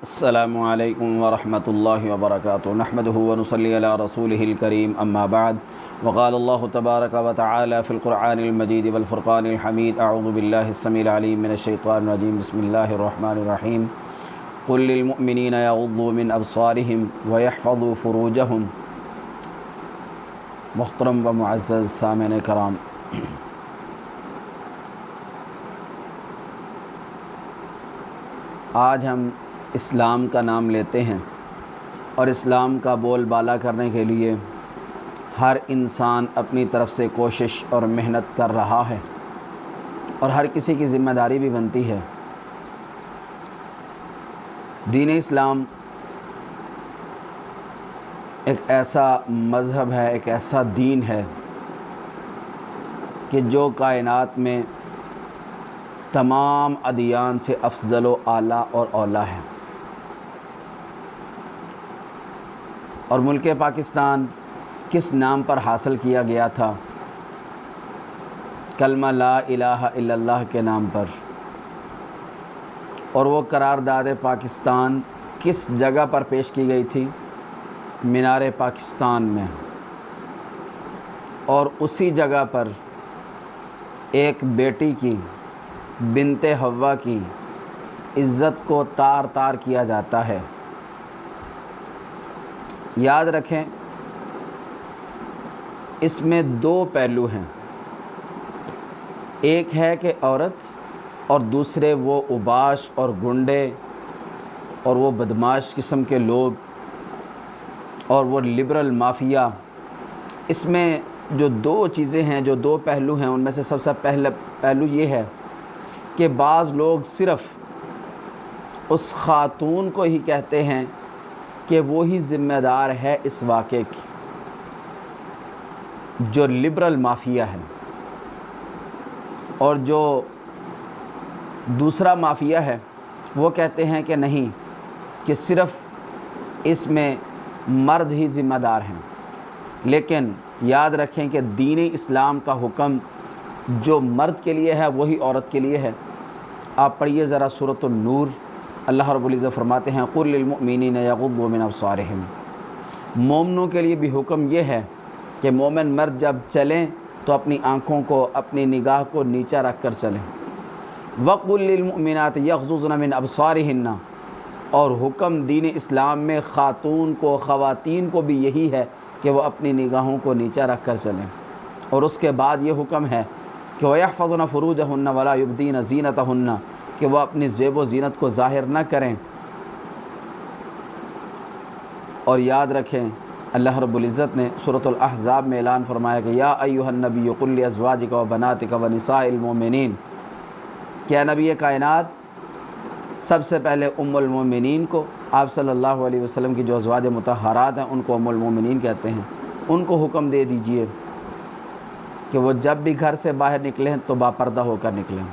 अस्सलामु अलैकुम वरहमतुल्लाहि वबरकातुहू नहमदुहु व नुसल्ली अला रसूलिहिल करीम अम्मा बाद वक़ाल अल्लाहु तबारक व तआला फ़िल क़ुरआनिल मजीद वल फ़ुरक़ानिल हमीद अऊज़ु बिल्लाहि स्समीइल अलीम मिनश शैतानिर रजीम बिस्मिल्लाहिर रहमानिर रहीम क़ुल लिल मुअमिनीना यग़ुद्दू मिन अबसारिहिम व यहफ़ज़ू फ़ुरूजहुम। मुहतरम व मुअज़्ज़ज़ सामिन कराम, आज हम इस्लाम का नाम लेते हैं और इस्लाम का बोलबाला करने के लिए हर इंसान अपनी तरफ से कोशिश और मेहनत कर रहा है और हर किसी की ज़िम्मेदारी भी बनती है। दीन इस्लाम एक ऐसा मज़हब है, एक ऐसा दीन है कि जो कायनात में तमाम अदियान से अफज़ल व आला और औला है। और मुल्क पाकिस्तान किस नाम पर हासिल किया गया था? कलमा ला इलाहा इल्लल्लाह के नाम पर। और वो करारदाद पाकिस्तान किस जगह पर पेश की गई थी? मीनार पाकिस्तान में। और उसी जगह पर एक बेटी की, बिनते हव्वा की इज़्ज़त को तार तार किया जाता है। याद रखें, इसमें दो पहलू हैं। एक है कि औरत, और दूसरे वो उबाश और गुंडे और वो बदमाश किस्म के लोग और वो लिबरल माफिया। इसमें जो दो चीज़ें हैं, जो दो पहलू हैं, उनमें से सबसे पहला पहलू ये है कि बाज़ लोग सिर्फ़ उस ख़ातून को ही कहते हैं कि वो ही ज़िम्मेदार है इस वाक़े की, जो लिबरल माफिया है। और जो दूसरा माफिया है वो कहते हैं कि नहीं, कि सिर्फ़ इसमें मर्द ही ज़िम्मेदार हैं। लेकिन याद रखें कि दीन इस्लाम का हुक्म जो मर्द के लिए है वही औरत के लिए है। आप पढ़िए ज़रा सूरत नूर, अल्लाह रब्बुल इज़्ज़त फरमाते हैं क़ुल लिल मुअमिनीना यग़ुद्दू मिन अबसारिहिम। मोमिनों के लिए भी हुक्म ये है कि मोमिन मर्द जब चलें तो अपनी आँखों को, अपनी निगाह को नीचा रख कर चलें। वक़ुल लिल मुअमिनात यग़ज़ुज़्न मिन अबसारिहिन्ना। और हुक्म दीन इस्लाम में ख़ातून को, ख़वातीन को भी यही है कि वह अपनी निगाहों को नीचा रख कर चलें। और उसके बाद ये हुक्म है कि वयहफ़ज़्न फ़ुरूजहुन्ना वला युब्दीन ज़ीनतहुन्ना, कि वह अपनी ज़ेब व ज़ीनत को ज़ाहिर न करें। और याद रखें, अल्लाह रब्बुल इज़्ज़त ने सूरतुल अहज़ाब में ऐलान फरमाया कि या अय्युहन नबी क़ुल लि अज़वाजिका व बनातिका व निसाइल मोमिनीन। क्या नबी कायनात, सबसे पहले उम्मुल मोमिनीन को, आप सल्लल्लाहु अलैहि वसल्लम की जो अज़वाज मुतहहरात हैं उनको उम्मुल मोमिनीन कहते हैं, उनको हुक्म दे दीजिए कि वो जब भी घर से बाहर निकलें तो बापर्दा होकर निकलें।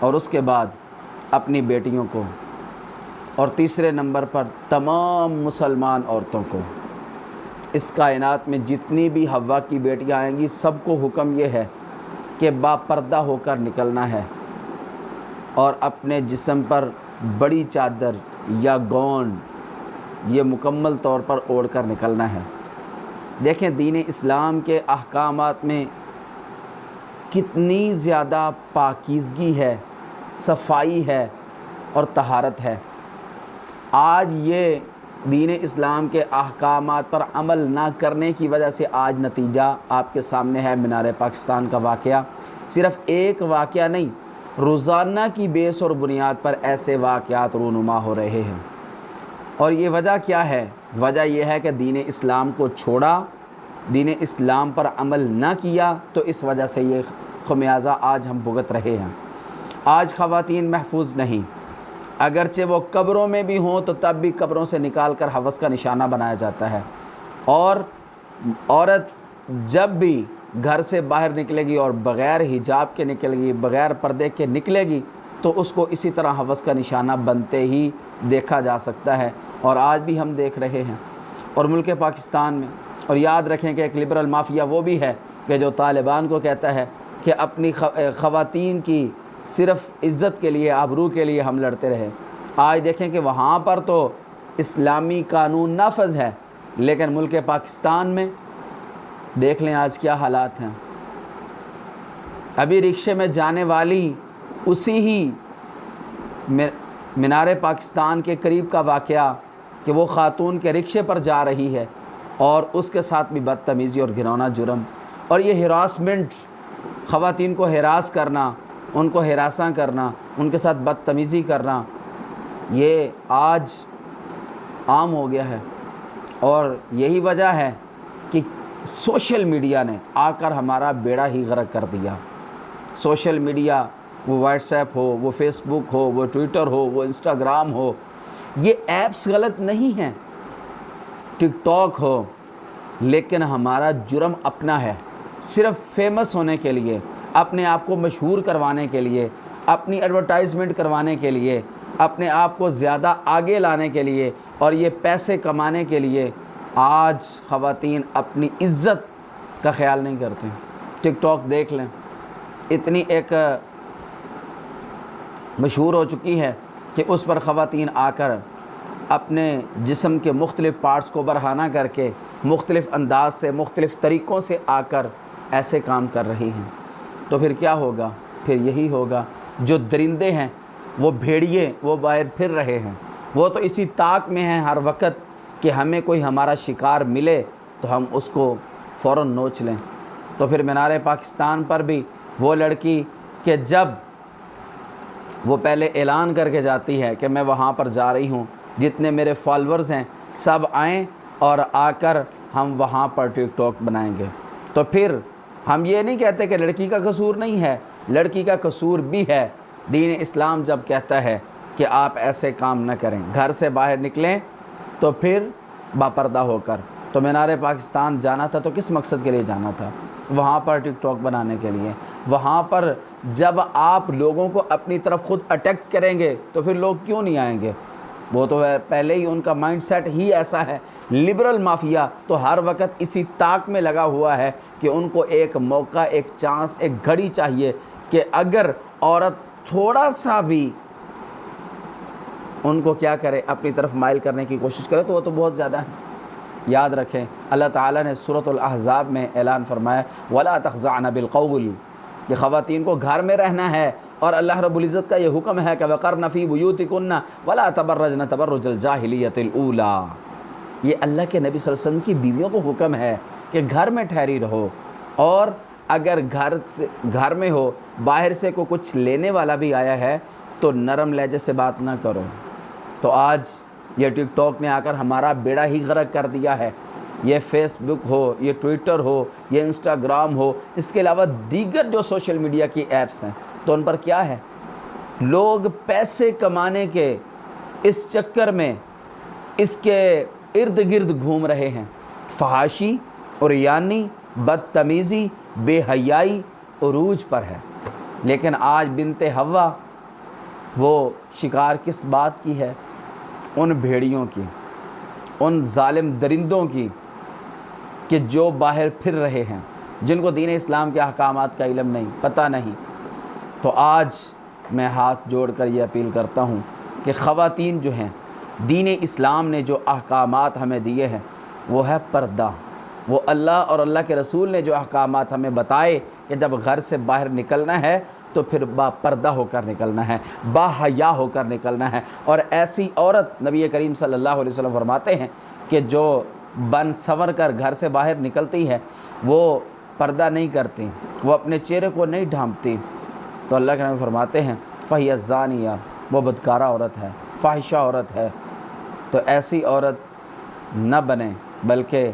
और उसके बाद अपनी बेटियों को, और तीसरे नंबर पर तमाम मुसलमान औरतों को। इस कायनात में जितनी भी हव्वा की बेटियां आएंगी सबको हुक्म ये है कि बापर्दा होकर निकलना है और अपने जिस्म पर बड़ी चादर या गौन ये मुकम्मल तौर पर ओढ़ कर निकलना है। देखें, दीन इस्लाम के अहकामात में कितनी ज़्यादा पाकीज़गी है, सफाई है और तहारत है। आज ये दीन इस्लाम के अहकामात पर अमल ना करने की वजह से आज नतीजा आपके सामने है। मीनार पाकिस्तान का वाक़या सिर्फ़ एक वाक़या नहीं, रोज़ाना की बेस और बुनियाद पर ऐसे वाक़यात रूनुमा हो रहे हैं। और ये वजह क्या है? वजह यह है कि दीन इस्लाम को छोड़ा, दीन इस्लाम पर अमल ना किया, तो इस वजह से ये ख़मियाज़ा आज हम भुगत रहे हैं। आज ख़वातीन महफूज नहीं, अगरचे वो कब्रों में भी हों तो तब भी कब्रों से निकाल कर हवस का निशाना बनाया जाता है। और औरत जब भी घर से बाहर निकलेगी और बग़ैर हिजाब के निकलेगी, बग़ैर पर्दे के निकलेगी, तो उसको इसी तरह हवस का निशाना बनते ही देखा जा सकता है। और आज भी हम देख रहे हैं और मुल्क पाकिस्तान में। और याद रखें कि एक लिबरल माफिया वो भी है कि जो तालिबान को कहता है कि अपनी ख़वातीन की सिर्फ़ इज़्ज़त के लिए, आबरू के लिए हम लड़ते रहे। आज देखें कि वहाँ पर तो इस्लामी कानून नाफज है, लेकिन मुल्क पाकिस्तान में देख लें आज क्या हालात हैं। अभी रिक्शे में जाने वाली उसी ही मीनार पाकिस्तान के करीब का वाक़या कि वो ख़ातून के रिक्शे पर जा रही है और उसके साथ भी बदतमीज़ी और घिनौना जुर्म, और ये हिरासमेंट, ख़वातीन को हिरास करना, उनको हिरासा करना, उनके साथ बदतमीज़ी करना, ये आज आम हो गया है। और यही वजह है कि सोशल मीडिया ने आकर हमारा बेड़ा ही गर्क कर दिया। सोशल मीडिया, वो व्हाट्सएप हो, वो फेसबुक हो, वो ट्विटर हो, वो इंस्टाग्राम हो, ये ऐप्स गलत नहीं हैं, टिकटॉक हो, लेकिन हमारा जुर्म अपना है। सिर्फ फेमस होने के लिए, अपने आप को मशहूर करवाने के लिए, अपनी एडवर्टाइजमेंट करवाने के लिए, अपने आप को ज़्यादा आगे लाने के लिए और ये पैसे कमाने के लिए आज ख़वातीन अपनी इज़्ज़त का ख्याल नहीं करते। टिकटॉक देख लें, इतनी एक मशहूर हो चुकी है कि उस पर ख़वातीन आकर अपने जिस्म के मुख्तलिफ़ पार्ट्स को बरहाना करके मुख्तलिफ़ अंदाज से, मुख्तलिफ़ तरीक़ों से आकर ऐसे काम कर रही हैं। तो फिर क्या होगा? फिर यही होगा, जो दरिंदे हैं, वो भेड़िए, वो बाहर फिर रहे हैं, वो तो इसी ताक में हैं हर वक्त कि हमें कोई हमारा शिकार मिले तो हम उसको फ़ौरन नोच लें। तो फिर मीनार पाकिस्तान पर भी वो लड़की कि जब वो पहले ऐलान करके जाती है कि मैं वहाँ पर जा रही हूँ, जितने मेरे फॉलोअर्स हैं सब आएँ और आकर हम वहाँ पर टिकटॉक बनाएंगे। तो फिर हम ये नहीं कहते कि लड़की का कसूर नहीं है, लड़की का कसूर भी है। दीन इस्लाम जब कहता है कि आप ऐसे काम न करें, घर से बाहर निकलें तो फिर बापर्दा होकर। तो मीनार पाकिस्तान जाना था तो किस मकसद के लिए जाना था? वहाँ पर टिकटॉक बनाने के लिए। वहाँ पर जब आप लोगों को अपनी तरफ ख़ुद अटैक करेंगे तो फिर लोग क्यों नहीं आएंगे? वो तो है, पहले ही उनका माइंडसेट ही ऐसा है। लिबरल माफिया तो हर वक्त इसी ताक में लगा हुआ है कि उनको एक मौका, एक चांस, एक घड़ी चाहिए कि अगर औरत थोड़ा सा भी उनको क्या करे, अपनी तरफ माइल करने की कोशिश करे तो वो तो बहुत ज़्यादा है। याद रखें, अल्लाह ताला ने सूरतुल अहज़ाब में ऐलान फरमाया, वला तख़ज़अन बिलक़ौल, कि ख़वातीन को घर में रहना है। और अल्लाह रब्बुल इज़्ज़त का ये हुक्म है कि वक़रन फ़ी बुयूतिकुन्ना वला तबर्रजन तबर्रुजल जाहिलियतिल ऊला। ये अल्लाह के नबी सल्लल्लाहु अलैहि वसल्लम की बीवियों को हुक्म है कि घर में ठहरी रहो, और अगर घर में हो, बाहर से को कुछ लेने वाला भी आया है तो नरम लहजे से बात ना करो। तो आज ये टिकटॉक ने आकर हमारा बेड़ा ही गर्क कर दिया है। ये फेसबुक हो, ये ट्विटर हो, ये इंस्टाग्राम हो, इसके अलावा दीगर जो सोशल मीडिया की ऐप्स हैं, तो उन पर क्या है, लोग पैसे कमाने के इस चक्कर में इसके इर्द गिर्द घूम रहे हैं। फहाशी और यानी बदतमीज़ी, बेहयाई उरूज पर है। लेकिन आज बिनते हवा वो शिकार किस बात की है? उन भेड़ियों की, उन जालिम दरिंदों की कि जो बाहर फिर रहे हैं, जिनको दीन इस्लाम के अहकामात का इल्म नहीं, पता नहीं। तो आज मैं हाथ जोड़कर ये अपील करता हूँ कि ख़वातीन जो हैं, दीन इस्लाम ने जो अहकामात हमें दिए हैं वो है पर्दा। वो अल्लाह और अल्लाह के रसूल ने जो अहकामात हमें बताए कि जब घर से बाहर निकलना है तो फिर बापर्दा होकर निकलना है, बाहया होकर निकलना है। और ऐसी औरत, नबी करीम सल्लल्लाहु अलैहि वसल्लम फरमाते हैं कि जो बन संवर कर घर से बाहर निकलती है वो पर्दा नहीं करती, वो अपने चेहरे को नहीं ढांपती, तो अल्लाह के नबी फरमाते हैं फ़हिया ज़ानिया, वो बदकारा औरत है, फाहिशा औरत है। तो ऐसी औरत न बने, बल्कि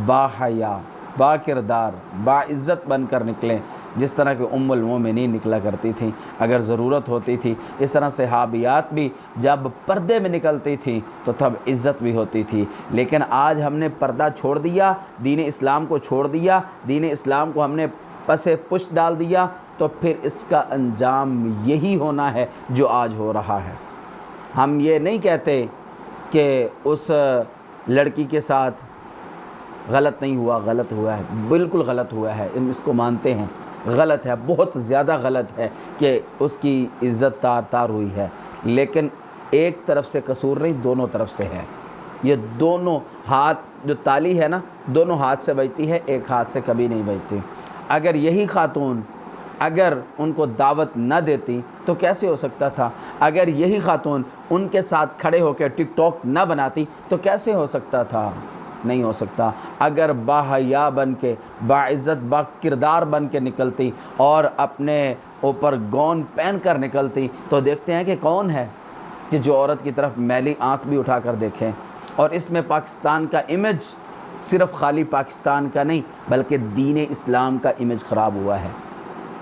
बाहया, बाकिरदार, बाइज़्ज़त बनकर निकलें, जिस तरह की उम्मुल मोमिनीन निकला करती थी। अगर ज़रूरत होती थी, इस तरह सहाबियात भी जब पर्दे में निकलती थी तो तब इज़्ज़त भी होती थी। लेकिन आज हमने पर्दा छोड़ दिया, दीन इस्लाम को छोड़ दिया, दीन इस्लाम को हमने पसे पुश डाल दिया, तो फिर इसका अंजाम यही होना है जो आज हो रहा है। हम ये नहीं कहते कि उस लड़की के साथ गलत नहीं हुआ, गलत हुआ है, बिल्कुल गलत हुआ है, इसको मानते हैं, गलत है, बहुत ज़्यादा गलत है कि उसकी इज़्ज़त तार तार हुई है। लेकिन एक तरफ से कसूर नहीं, दोनों तरफ से है। ये दोनों हाथ, जो ताली है ना, दोनों हाथ से बजती है, एक हाथ से कभी नहीं बजती। अगर यही खातून अगर उनको दावत न देती तो कैसे हो सकता था? अगर यही खातून उनके साथ खड़े होकर टिकटॉक न बनाती तो कैसे हो सकता था? नहीं हो सकता। अगर बाहया बन के, बाइज़्ज़त, बाकिरदार बन के निकलती और अपने ऊपर गौन पहन कर निकलती तो देखते हैं कि कौन है कि जो औरत की तरफ मैली आंख भी उठा कर देखें। और इसमें पाकिस्तान का इमेज सिर्फ़ खाली पाकिस्तान का नहीं बल्कि दीन इस्लाम का इमेज ख़राब हुआ है।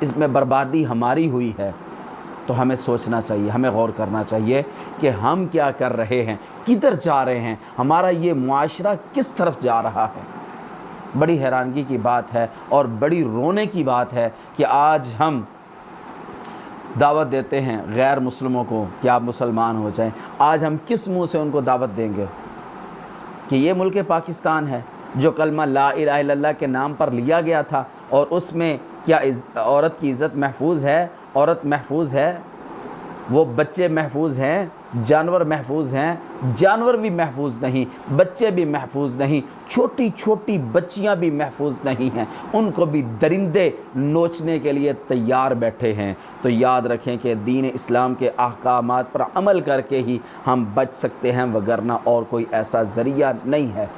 इसमें बर्बादी हमारी हुई है। तो हमें सोचना चाहिए, हमें गौर करना चाहिए कि हम क्या कर रहे हैं, किधर जा रहे हैं, हमारा ये मुआशरा किस तरफ जा रहा है। बड़ी हैरानगी की बात है और बड़ी रोने की बात है कि आज हम दावत देते हैं गैर मुस्लिमों को कि आप मुसलमान हो जाएं। आज हम किस मुंह से उनको दावत देंगे कि ये मुल्क पाकिस्तान है जो कलमा ला इलाहा इल्लल्लाह के नाम पर लिया गया था, और उसमें क्या औरत की इज़्ज़त महफूज है, औरत महफूज है, वो बच्चे महफूज हैं, जानवर महफूज हैं, जानवर भी महफूज नहीं, बच्चे भी महफूज नहीं, छोटी छोटी बच्चियां भी महफूज नहीं हैं, उनको भी दरिंदे नोचने के लिए तैयार बैठे हैं। तो याद रखें कि दीन इस्लाम के अहकामात पर अमल करके ही हम बच सकते हैं, वगरना और कोई ऐसा ज़रिया नहीं है।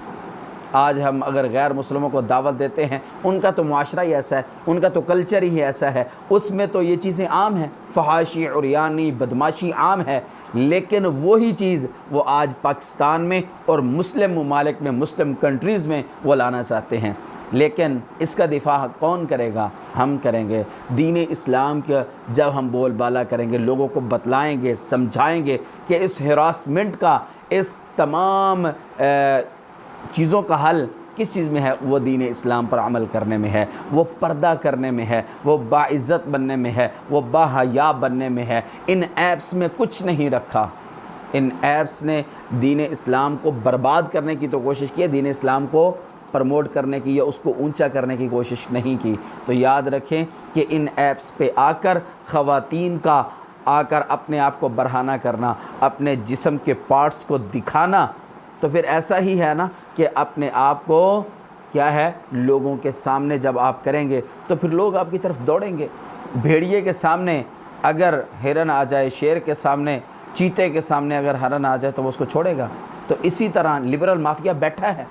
आज हम अगर गैर मुस्लिमों को दावत देते हैं, उनका तो मुआशरा ही ऐसा है, उनका तो कल्चर ही ऐसा है, उसमें तो ये चीज़ें आम हैं, फहाशी, उरियानी, बदमाशी आम है। लेकिन वही चीज़ वो आज पाकिस्तान में और मुस्लिम ममालिक में, मुस्लिम कंट्रीज़ में वो लाना चाहते हैं। लेकिन इसका दिफा कौन करेगा? हम करेंगे। दीन इस्लाम का जब हम बोलबाला करेंगे, लोगों को बतलाएँगे, समझाएँगे कि इस हरासमेंट का, इस तमाम चीज़ों का हल किस चीज़ में है? वो दीन इस्लाम पर अमल करने में है, वो पर्दा करने में है, वो बाइज़्ज़त बनने में है, वो बाहया बनने में है। इन ऐप्स में कुछ नहीं रखा। इन ऐप्स ने दीन इस्लाम को बर्बाद करने की तो कोशिश की है, दीन इस्लाम को प्रमोट करने की या उसको ऊंचा करने की कोशिश नहीं की। तो याद रखें कि इन ऐप्स पे आकर ख़वातीन का आकर अपने आप को बरहाना करना, अपने जिस्म के पार्ट्स को दिखाना, तो फिर ऐसा ही है ना कि अपने आप को क्या है, लोगों के सामने जब आप करेंगे तो फिर लोग आपकी तरफ दौड़ेंगे। भेड़िए के सामने अगर हिरन आ जाए, शेर के सामने, चीते के सामने अगर हिरन आ जाए तो वो उसको छोड़ेगा। तो इसी तरह लिबरल माफिया बैठा है,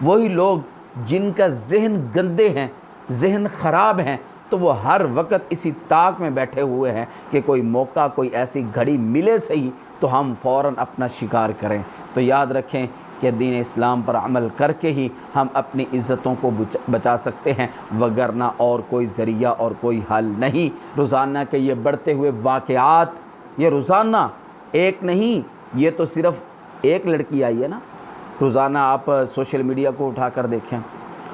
वही लोग जिनका जहन गंदे हैं, जहन ख़राब हैं, तो वो हर वक्त इसी ताक में बैठे हुए हैं कि कोई मौका, कोई ऐसी घड़ी मिले सही तो हम फ़ौरन अपना शिकार करें। तो याद रखें कि दीन इस्लाम पर अमल करके ही हम अपनी इज़्ज़तों को बचा सकते हैं, वगरना और कोई ज़रिया और कोई हल नहीं। रोज़ाना के ये बढ़ते हुए वाक़यात, ये रोज़ाना एक नहीं, ये तो सिर्फ़ एक लड़की आई है ना। रोज़ाना आप सोशल मीडिया को उठा कर देखें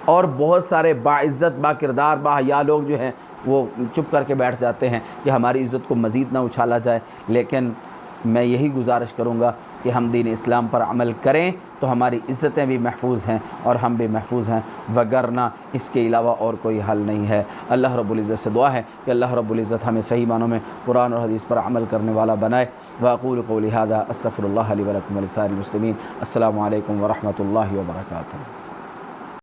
और बहुत सारे बाइज़्ज़त, बाकिरदार, बाहया लोग जो हैं वो चुप करके बैठ जाते हैं कि हमारी इज़्ज़त को मज़ीद ना उछाला जाए। लेकिन मैं यही गुजारिश करूँगा कि हम दीन इस्लाम पर अमल करें तो हमारी इज़्ज़तें भी महफूज हैं और हम भी महफूज हैं, वगरना इसके अलावा और कोई हल नहीं है। अल्लाह रब्बुल इज़्ज़त से दुआ है कि अल्लाह रब्बुल इज़्ज़त हमें सही मानों में कुरान और हदीस पर अमल करने वाला बनाए। वअक़ूलु क़ौली हाज़ा अस्तग़फ़िरुल्लाह ली व लकुम व लिसाइरिल मुस्लिमीन। अस्सलामु अलैकुम व रहमतुल्लाहि व बरकातुहू।